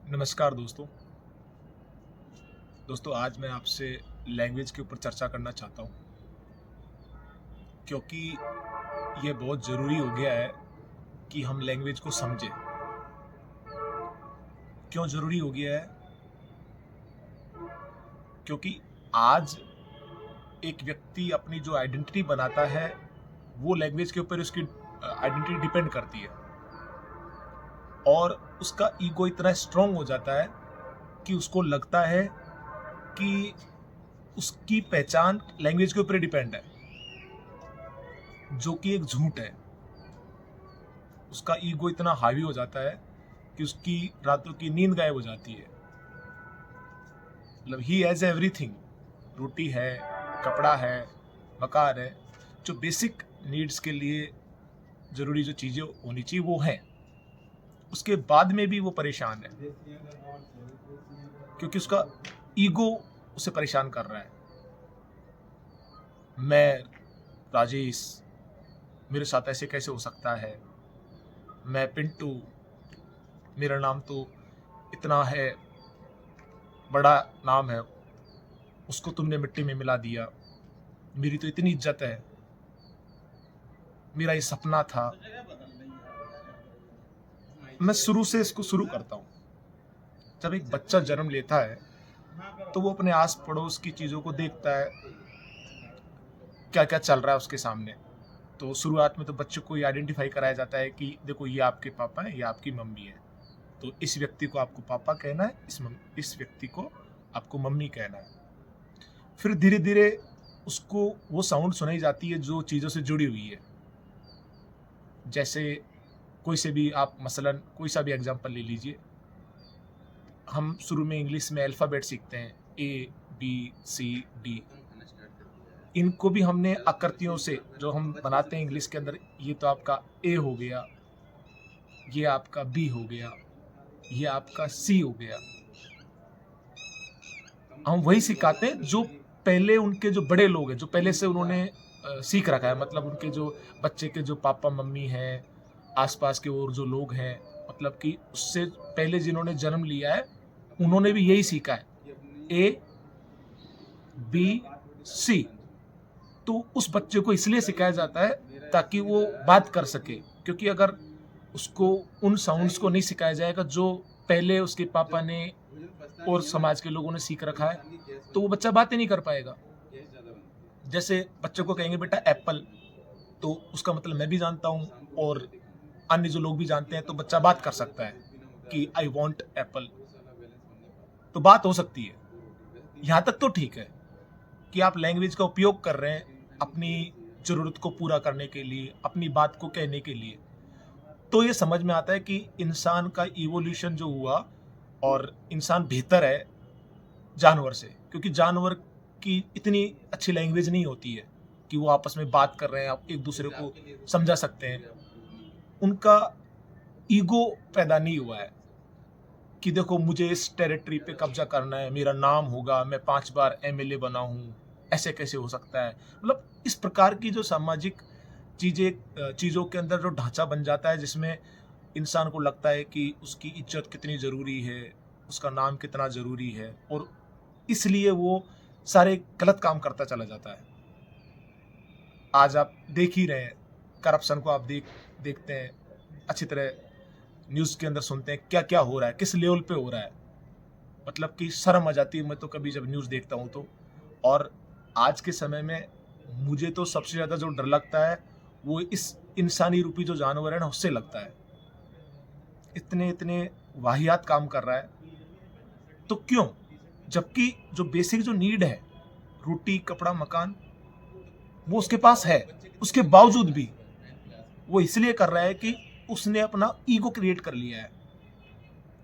नमस्कार दोस्तों आज मैं आपसे लैंग्वेज के ऊपर चर्चा करना चाहता हूँ क्योंकि ये बहुत ज़रूरी हो गया है कि हम लैंग्वेज को समझें। क्यों ज़रूरी हो गया है? क्योंकि आज एक व्यक्ति अपनी जो आइडेंटिटी बनाता है वो लैंग्वेज के ऊपर उसकी आइडेंटिटी डिपेंड करती है और उसका ईगो इतना स्ट्रांग हो जाता है कि उसको लगता है कि उसकी पहचान लैंग्वेज के ऊपर डिपेंड है, जो कि एक झूठ है। उसका ईगो इतना हावी हो जाता है कि उसकी रातों की नींद गायब हो जाती है। मतलब ही हैज एवरीथिंग, रोटी है, कपड़ा है, मकान है, जो बेसिक नीड्स के लिए जरूरी जो चीजें होनी चाहिए वो हैं। उसके बाद में भी वो परेशान है क्योंकि उसका ईगो उसे परेशान कर रहा है। मैं राजेश, मेरे साथ ऐसे कैसे हो सकता है? मैं पिंटू, मेरा नाम तो इतना है, बड़ा नाम है, उसको तुमने मिट्टी में मिला दिया। मेरी तो इतनी इज्जत है, मेरा ये सपना था। मैं शुरू से इसको शुरू करता हूँ। जब एक बच्चा जन्म लेता है तो वो अपने आस पड़ोस की चीज़ों को देखता है, क्या क्या चल रहा है उसके सामने। तो शुरुआत में तो बच्चे को ये आइडेंटिफाई कराया जाता है कि देखो ये आपके पापा है, ये आपकी मम्मी है, तो इस व्यक्ति को आपको पापा कहना है, इस व्यक्ति को आपको मम्मी कहना है। फिर धीरे धीरे उसको वो साउंड सुनाई जाती है जो चीज़ों से जुड़ी हुई है। जैसे कोई से भी आप मसलन कोई सा भी एग्जांपल ले लीजिए। हम शुरू में इंग्लिश में अल्फ़ाबेट सीखते हैं, ए बी सी डी। इनको भी हमने आकृतियों से जो हम बनाते हैं इंग्लिश के अंदर, ये तो आपका ए हो गया, ये आपका बी हो गया, ये आपका सी हो गया। हम वही सिखाते हैं जो पहले उनके जो बड़े लोग हैं, जो पहले से उन्होंने सीख रखा है। मतलब उनके जो बच्चे के जो पापा मम्मी हैं, आसपास के और जो लोग हैं, मतलब कि उससे पहले जिन्होंने जन्म लिया है उन्होंने भी यही सीखा है, ए बी सी। तो उस बच्चे को इसलिए सिखाया जाता है ताकि वो बात कर सके, क्योंकि अगर उसको उन साउंड्स को नहीं सिखाया जाएगा जो पहले उसके पापा ने और समाज के लोगों ने सीख रखा है, तो वो बच्चा बातें नहीं कर पाएगा। जैसे बच्चे को कहेंगे बेटा एप्पल, तो उसका मतलब मैं भी जानता हूँ और अन्य जो लोग भी जानते हैं, तो बच्चा बात कर सकता है कि आई वॉन्ट एप्पल, तो बात हो सकती है। यहाँ तक तो ठीक है कि आप लैंग्वेज का उपयोग कर रहे हैं अपनी जरूरत को पूरा करने के लिए, अपनी बात को कहने के लिए। तो ये समझ में आता है कि इंसान का इवोल्यूशन जो हुआ और इंसान बेहतर है जानवर से, क्योंकि जानवर की इतनी अच्छी लैंग्वेज नहीं होती है कि वो आपस में बात कर रहे हैं, आप एक दूसरे को समझा सकते हैं। उनका ईगो पैदा नहीं हुआ है कि देखो मुझे इस टेरिटरी पे कब्जा करना है, मेरा नाम होगा, मैं 5 बार एमएलए बना हूँ, ऐसे कैसे हो सकता है। मतलब इस प्रकार की जो सामाजिक चीज़ों के अंदर जो ढांचा बन जाता है, जिसमें इंसान को लगता है कि उसकी इज्जत कितनी ज़रूरी है, उसका नाम कितना ज़रूरी है, और इसलिए वो सारे गलत काम करता चला जाता है। आज आप देख ही रहे हैं, करप्शन को आप देखते हैं अच्छी तरह, न्यूज़ के अंदर सुनते हैं क्या क्या हो रहा है, किस लेवल पे हो रहा है। मतलब कि शर्म आ जाती है मैं तो कभी जब न्यूज़ देखता हूँ तो। और आज के समय में मुझे तो सबसे ज़्यादा जो डर लगता है वो इस इंसानी रूपी जो जानवर है ना, उससे लगता है। इतने इतने वाहियात काम कर रहा है, तो क्यों? जबकि जो बेसिक जो नीड है, रोटी कपड़ा मकान, वो उसके पास है, उसके बावजूद भी वो इसलिए कर रहा है कि उसने अपना ईगो क्रिएट कर लिया है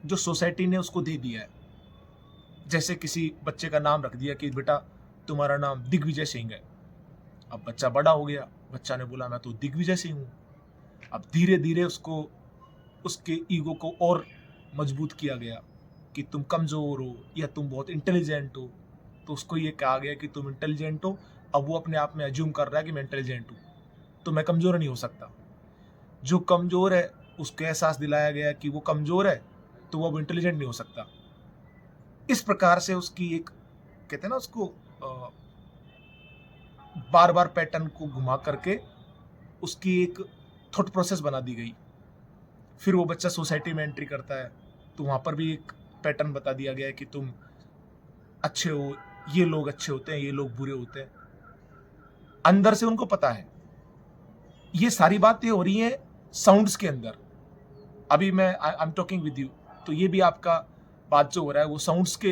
जो सोसाइटी ने उसको दे दिया है। जैसे किसी बच्चे का नाम रख दिया कि बेटा तुम्हारा नाम दिग्विजय सिंह है। अब बच्चा बड़ा हो गया, बच्चा ने बोला मैं तो दिग्विजय सिंह हूँ। अब धीरे धीरे उसको उसके ईगो को और मजबूत किया गया कि तुम कमज़ोर हो या तुम बहुत इंटेलिजेंट हो। तो उसको ये कहा गया कि तुम इंटेलिजेंट हो। अब वो अपने आप में एज्यूम कर रहा है कि मैं इंटेलिजेंट हूँ, तो मैं कमज़ोर नहीं हो सकता। जो कमज़ोर है उसको एहसास दिलाया गया कि वो कमज़ोर है, तो वो अब इंटेलिजेंट नहीं हो सकता। इस प्रकार से उसकी एक, कहते हैं ना उसको, बार बार पैटर्न को घुमा करके उसकी एक थॉट प्रोसेस बना दी गई। फिर वो बच्चा सोसाइटी में एंट्री करता है तो वहां पर भी एक पैटर्न बता दिया गया है कि तुम अच्छे हो, ये लोग अच्छे होते हैं, ये लोग बुरे होते हैं। अंदर से उनको पता है। ये सारी बातें हो रही हैं साउंड्स के अंदर। अभी मैं I am talking with you, तो ये भी आपका बात जो हो रहा है वो साउंड्स के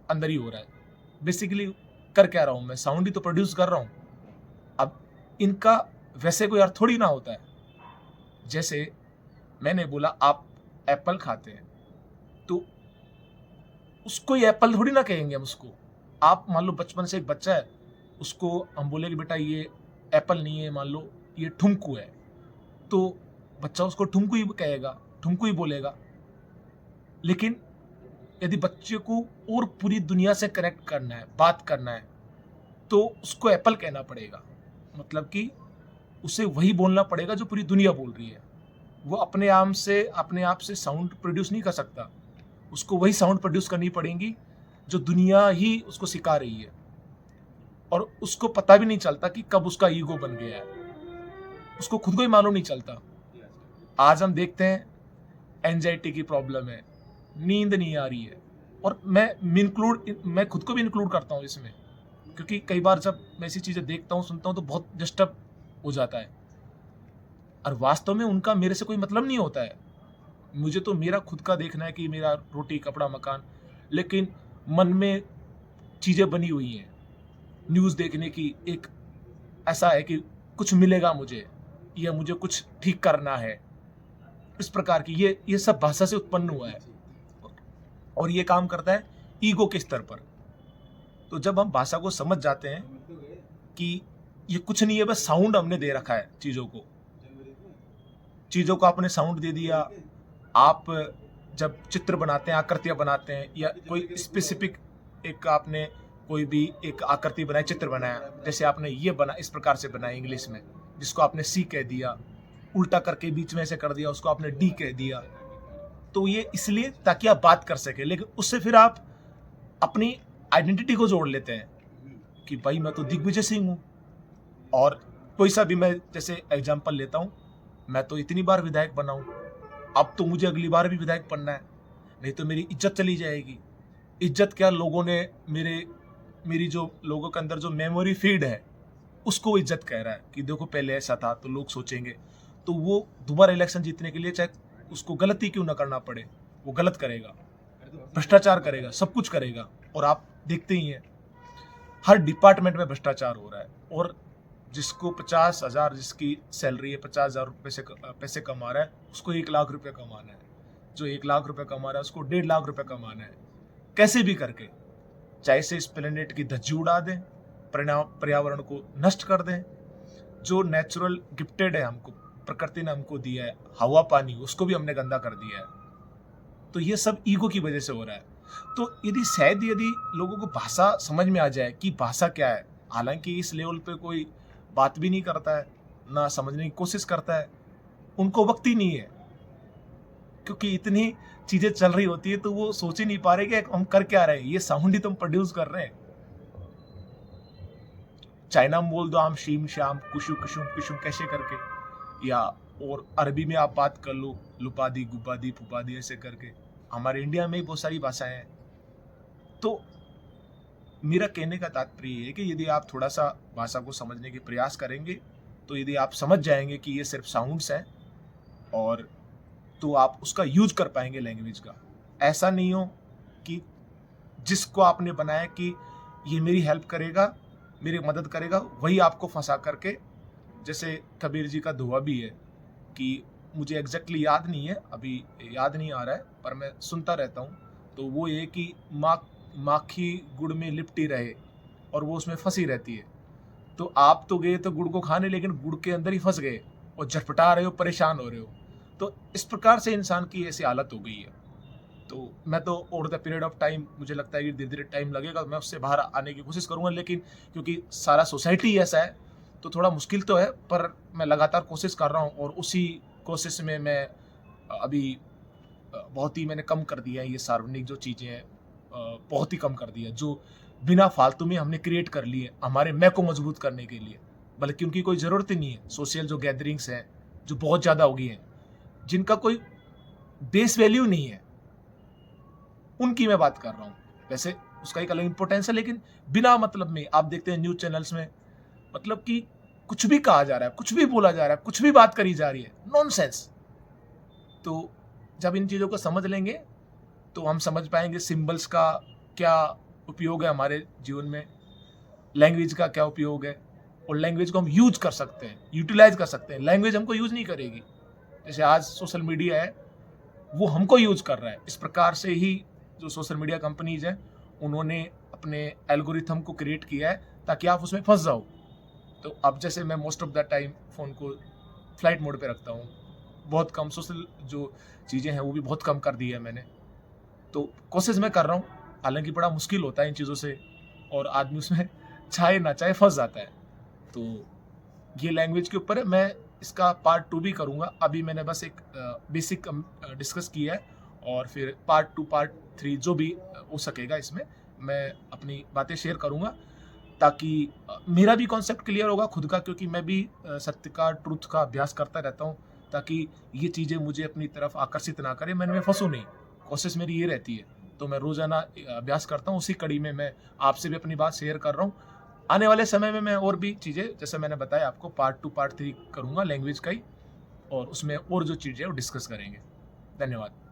अंदर ही हो रहा है। बेसिकली कर क्या रहा हूं मैं, साउंड ही तो प्रोड्यूस कर रहा हूं। अब इनका वैसे कोई अर्थ थोड़ी ना होता है। जैसे मैंने बोला आप एप्पल खाते हैं, तो उसको ही एप्पल थोड़ी ना कहेंगे हम उसको। आप मान लो बचपन से एक बच्चा है, उसको हम बोले कि बेटा ये एप्पल नहीं है, मान लो ये ठुमकू है, तो बच्चा उसको ठुमकू ही कहेगा, ठुमकू ही बोलेगा। लेकिन यदि बच्चे को और पूरी दुनिया से कनेक्ट करना है, बात करना है, तो उसको एप्पल कहना पड़ेगा। मतलब कि उसे वही बोलना पड़ेगा जो पूरी दुनिया बोल रही है। वो अपने आप से साउंड प्रोड्यूस नहीं कर सकता। उसको वही साउंड प्रोड्यूस करनी पड़ेगी जो दुनिया ही उसको सिखा रही है। और उसको पता भी नहीं चलता कि कब उसका ईगो बन गया है, उसको खुद को ही मालूम नहीं चलता। आज हम देखते हैं एंजाइटी की प्रॉब्लम है, नींद नहीं आ रही है, और मैं खुद को भी इंक्लूड करता हूँ इसमें, क्योंकि कई बार जब मैं ऐसी चीजें देखता हूँ, सुनता हूँ, तो बहुत डिस्टर्ब हो जाता है। और वास्तव में उनका मेरे से कोई मतलब नहीं होता है। मुझे तो मेरा खुद का देखना है कि मेरा रोटी कपड़ा मकान, लेकिन मन में चीजें बनी हुई हैं न्यूज़ देखने की। एक ऐसा है कि कुछ मिलेगा मुझे, या मुझे कुछ ठीक करना है, इस प्रकार की ये सब भाषा से उत्पन्न हुआ है। और ये काम करता है ईगो के स्तर पर। तो जब हम भाषा को समझ जाते हैं कि ये कुछ नहीं है, बस साउंड हमने दे रखा है चीजों को आपने साउंड दे दिया। आप जब चित्र बनाते हैं, आकृतियां बनाते हैं, या कोई स्पेसिफिक एक आपने कोई भी एक आकृति बनाई, चित्र बनाया, जैसे आपने ये बना, इस प्रकार से बनाया इंग्लिश में, जिसको आपने सी कह दिया, उल्टा करके बीच में से कर दिया, उसको आपने डी कह दिया। तो ये इसलिए ताकि आप बात कर सके, लेकिन उससे फिर आप अपनी आइडेंटिटी को जोड़ लेते हैं कि भाई मैं तो दिग्विजय सिंह हूं। और कोई सा भी, मैं जैसे एग्जाम्पल लेता हूं, मैं तो इतनी बार विधायक बना हूं, अब तो मुझे अगली बार भी विधायक बनना है, नहीं तो मेरी इज्जत चली जाएगी। इज्जत क्या, लोगों ने मेरी जो लोगों के अंदर जो मेमोरी फीड है उसको इज्जत कह रहा है कि देखो पहले ऐसा था, तो लोग सोचेंगे। तो वो दोबारा इलेक्शन जीतने के लिए चाहे उसको गलती क्यों ना करना पड़े, वो गलत करेगा, भ्रष्टाचार करेगा, सब कुछ करेगा। और आप देखते ही हैं हर डिपार्टमेंट में भ्रष्टाचार हो रहा है। और जिसको 50,000 जिसकी सैलरी है, 50,000 पैसे कमा रहा है, उसको 1 लाख रुपए कमाना है। जो 1 लाख रुपए कमा रहा है उसको 1.5 लाख रुपए कमाना है, कैसे भी करके। चाहे से इस प्लेनेट की धज्जी उड़ा दें, पर्यावरण को नष्ट कर दें, जो नेचुरल गिफ्टेड है हमको, प्रकृति ने हमको दिया है, हवा पानी, उसको भी हमने गंदा कर दिया है। तो ये सब ईगो की वजह से हो रहा है। तो यदि लोगों को भाषा समझ में आ जाए कि भाषा क्या है, हालांकि इस लेवल पे कोई बात भी नहीं करता है, ना समझने की कोशिश करता है, उनको वक्त ही नहीं है, क्योंकि इतनी चीजें चल रही होती है, तो वो सोच ही नहीं पा रहे कि हम कर क्या रहे हैं, ये साउंड ही तुम प्रोड्यूस कर रहे हैं। चाइना में बोल दो आम शीम श्याम कुशु कुशुम कुशुम कैसे करके, या और अरबी में आप बात कर लो, लुपादी गुब्बादी फुपादी ऐसे करके। हमारे इंडिया में ही बहुत सारी भाषाएं हैं। तो मेरा कहने का तात्पर्य है कि यदि आप थोड़ा सा भाषा को समझने के प्रयास करेंगे, तो यदि आप समझ जाएंगे कि ये सिर्फ साउंड्स हैं, और तो आप उसका यूज कर पाएंगे लैंग्वेज का। ऐसा नहीं हो कि जिसको आपने बनाया कि ये मेरी हेल्प करेगा, मेरी मदद करेगा, वही आपको फंसा करके, जैसे कबीर जी का दोहा भी है कि मुझे एग्जैक्टली याद नहीं है, अभी याद नहीं आ रहा है, पर मैं सुनता रहता हूँ। तो वो ये कि माखी गुड़ में लिपटी रहे और वो उसमें फंसी रहती है। तो आप तो गए तो गुड़ को खाने, लेकिन गुड़ के अंदर ही फंस गए और झटपटा रहे हो, परेशान हो रहे हो। तो इस प्रकार से इंसान की ऐसी हालत हो गई है। तो मैं तो over the period of time, मुझे लगता है कि धीरे धीरे टाइम लगेगा, मैं उससे बाहर आने की कोशिश करूंगा, लेकिन क्योंकि सारा सोसाइटी ऐसा है तो थोड़ा मुश्किल तो है, पर मैं लगातार कोशिश कर रहा हूँ। और उसी कोशिश में मैं अभी बहुत ही मैंने कम कर दिया है ये सार्वजनिक जो चीज़ें हैं, बहुत ही कम कर दिया, जो बिना फालतू में हमने क्रिएट कर लिए हमारे मैं को मजबूत करने के लिए, बल्कि उनकी कोई ज़रूरत ही नहीं है। सोशल जो गैदरिंग्स हैं, जो बहुत ज़्यादा हो गई हैं, जिनका कोई बेस वैल्यू नहीं है, उनकी मैं बात कर रहा हूँ। वैसे उसका एक अलग इम्पोर्टेंस है, लेकिन बिना मतलब में आप देखते हैं न्यूज़ चैनल्स में मतलब कि कुछ भी कहा जा रहा है, कुछ भी बोला जा रहा है, कुछ भी बात करी जा रही है, नॉनसेंस। तो जब इन चीज़ों को समझ लेंगे तो हम समझ पाएंगे सिंबल्स का क्या उपयोग है हमारे जीवन में, लैंग्वेज का क्या उपयोग है, और लैंग्वेज को हम यूज कर सकते हैं, यूटिलाइज कर सकते हैं। लैंग्वेज हमको यूज नहीं करेगी। जैसे आज सोशल मीडिया है, वो हमको यूज कर रहा है। इस प्रकार से ही जो सोशल मीडिया कंपनीज हैं, उन्होंने अपने एल्गोरिथम को क्रिएट किया है ताकि आप उसमें फंस जाओ। तो अब जैसे मैं most of the time phone को फ्लाइट मोड पे रखता हूँ, बहुत कम सोशल जो चीज़ें हैं वो भी बहुत कम कर दी है मैंने। तो कोशिश मैं कर रहा हूँ, हालांकि बड़ा मुश्किल होता है इन चीज़ों से, और आदमी उसमें चाहे ना चाहे फंस जाता है। तो ये लैंग्वेज के ऊपर है, मैं इसका पार्ट 2 भी करूँगा। अभी मैंने बस एक बेसिक डिस्कस किया है, और फिर पार्ट 2 पार्ट 3 जो भी हो सकेगा इसमें मैं अपनी बातें शेयर करूँगा, ताकि मेरा भी कॉन्सेप्ट क्लियर होगा खुद का, क्योंकि मैं भी सत्य का, ट्रूथ का अभ्यास करता रहता हूँ, ताकि ये चीज़ें मुझे अपनी तरफ आकर्षित ना करें, मैं इनमें फंसूँ नहीं। कोशिश मेरी ये रहती है। तो मैं रोज़ाना अभ्यास करता हूँ, उसी कड़ी में मैं आपसे भी अपनी बात शेयर कर रहा हूँ। आने वाले समय में मैं और भी चीज़ें, जैसे मैंने बताया आपको, पार्ट 2 पार्ट 3 करूँगा लैंग्वेज का ही, और उसमें और जो चीज़ें वो डिस्कस करेंगे। धन्यवाद।